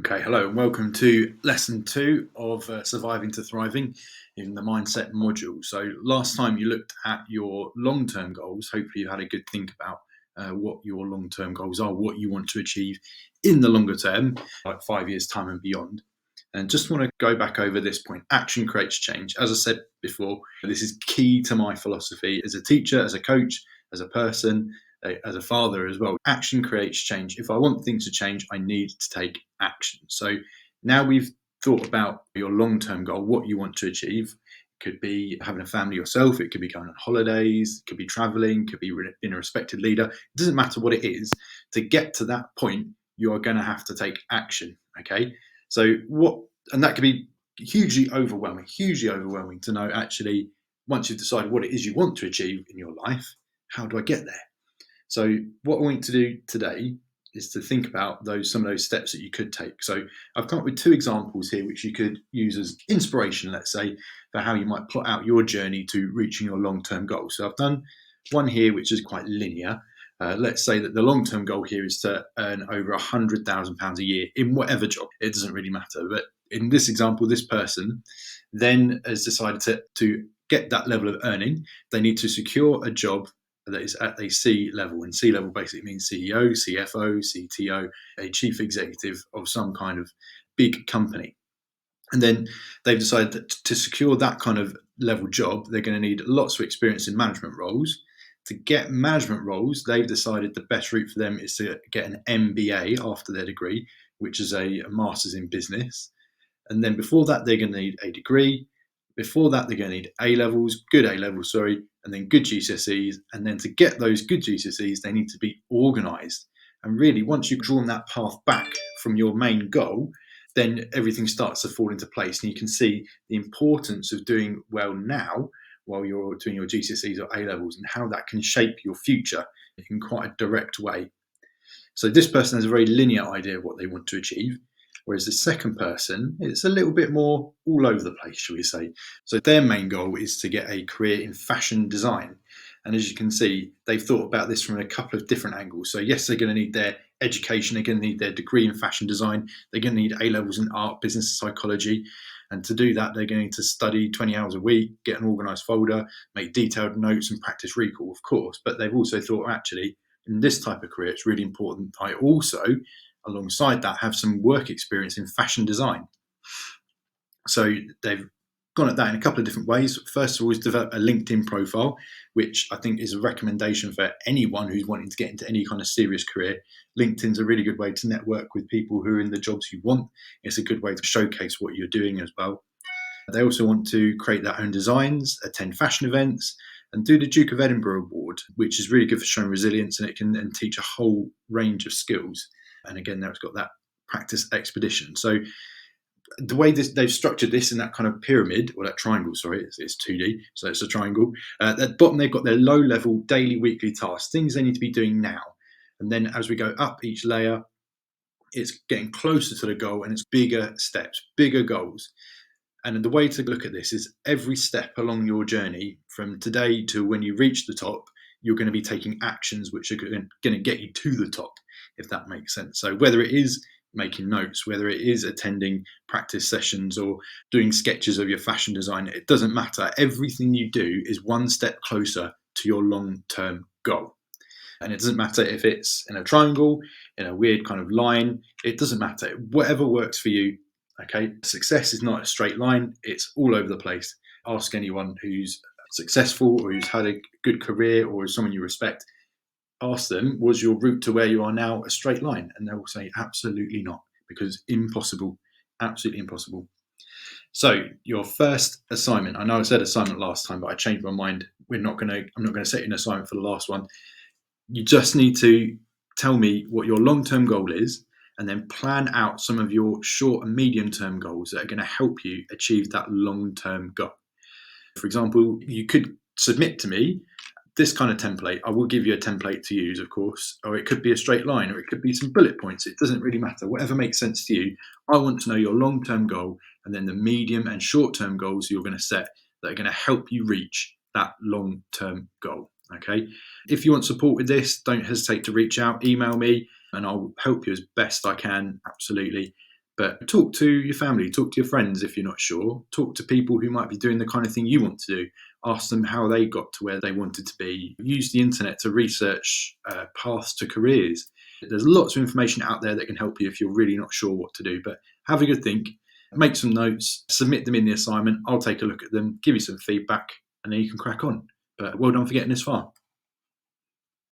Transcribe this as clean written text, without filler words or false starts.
Okay, hello and welcome to lesson two of Surviving to Thriving in the Mindset module. So, last time you looked at your long term goals, hopefully, you had a good think about what your long term goals are, what you want to achieve in the longer term, like 5 years' time and beyond. And just want to go back over this point. Action creates change. As I said before, this is key to my philosophy as a teacher, as a coach, as a person, as a father as well. Action creates change. If I want things to change, I need to take action. So now we've thought about your long term goal, what you want to achieve. It could be having a family yourself, it could be going on holidays, it could be traveling, it could be being a respected leader. It doesn't matter what it is. To get to that point, you are going to have to take action. Okay. So and that could be hugely overwhelming to know actually, once you've decided what it is you want to achieve in your life, how do I get there? So what I want to do today is to think about some of those steps that you could take. So I've come up with two examples here which you could use as inspiration, let's say, for how you might plot out your journey to reaching your long-term goal. So I've done one here which is quite linear. Let's say that the long-term goal here is to earn over £100,000 a year in whatever job. It doesn't really matter. But in this example, this person then has decided to get that level of earning. They need to secure a job that is at a C level, and C level basically means CEO, CFO, CTO, a chief executive of some kind of big company. And then they've decided that to secure that kind of level job, they're going to need lots of experience in management roles. To get management roles, they've decided the best route for them is to get an MBA after their degree, which is a master's in business. And then before that, they're going to need a degree. Before that, they're going to need good A levels, and then good GCSEs. And then to get those good GCSEs, they need to be organised. And really, once you've drawn that path back from your main goal, then everything starts to fall into place. And you can see the importance of doing well now while you're doing your GCSEs or A levels and how that can shape your future in quite a direct way. So this person has a very linear idea of what they want to achieve. Whereas the second person, it's a little bit more all over the place, shall we say. So their main goal is to get a career in fashion design. And as you can see, they've thought about this from a couple of different angles. So yes, they're going to need their education. They're going to need their degree in fashion design. They're going to need A levels in art, business, psychology. And to do that, they're going to study 20 hours a week, get an organised folder, make detailed notes and practice recall, of course. But they've also thought, actually, in this type of career, it's really important I also, alongside that, have some work experience in fashion design. So they've gone at that in a couple of different ways. First of all, is develop a LinkedIn profile, which I think is a recommendation for anyone who's wanting to get into any kind of serious career. LinkedIn's a really good way to network with people who are in the jobs you want. It's a good way to showcase what you're doing as well. They also want to create their own designs, attend fashion events, and do the Duke of Edinburgh Award, which is really good for showing resilience, and it can teach a whole range of skills. And again, there it's got that practice expedition. So the way they've structured this in that kind of pyramid, or that triangle, sorry, it's 2D, so it's a triangle. At the bottom, they've got their low-level daily, weekly tasks, things they need to be doing now. And then as we go up each layer, it's getting closer to the goal, and it's bigger steps, bigger goals. And the way to look at this is every step along your journey from today to when you reach the top, you're going to be taking actions which are going to get you to the top, if that makes sense. So whether it is making notes, whether it is attending practice sessions or doing sketches of your fashion design, it doesn't matter. Everything you do is one step closer to your long-term goal. And it doesn't matter if it's in a triangle, in a weird kind of line, it doesn't matter. Whatever works for you. Okay, success is not a straight line, it's all over the place. Ask anyone who's successful or who's had a good career or is someone you respect. Ask them, was your route to where you are now a straight line? And they will say, absolutely not, because impossible, absolutely impossible. So your first assignment, I know I said assignment last time, but I changed my mind. I'm not going to set you an assignment for the last one. You just need to tell me what your long-term goal is, and then plan out some of your short and medium-term goals that are going to help you achieve that long-term goal. For example, you could submit to me this kind of template. I will give you a template to use, of course, or it could be a straight line, or it could be some bullet points. It doesn't really matter. Whatever makes sense to you. I want to know your long-term goal and then the medium and short-term goals you're going to set that are going to help you reach that long-term goal. Okay. If you want support with this, don't hesitate to reach out, email me, and I'll help you as best I can. Absolutely. But talk to your family, talk to your friends if you're not sure, talk to people who might be doing the kind of thing you want to do. Ask them how they got to where they wanted to be. Use the internet to research paths to careers. There's lots of information out there that can help you if you're really not sure what to do. But have a good think, make some notes, submit them in the assignment. I'll take a look at them, give you some feedback, and then you can crack on. But well done for getting this far.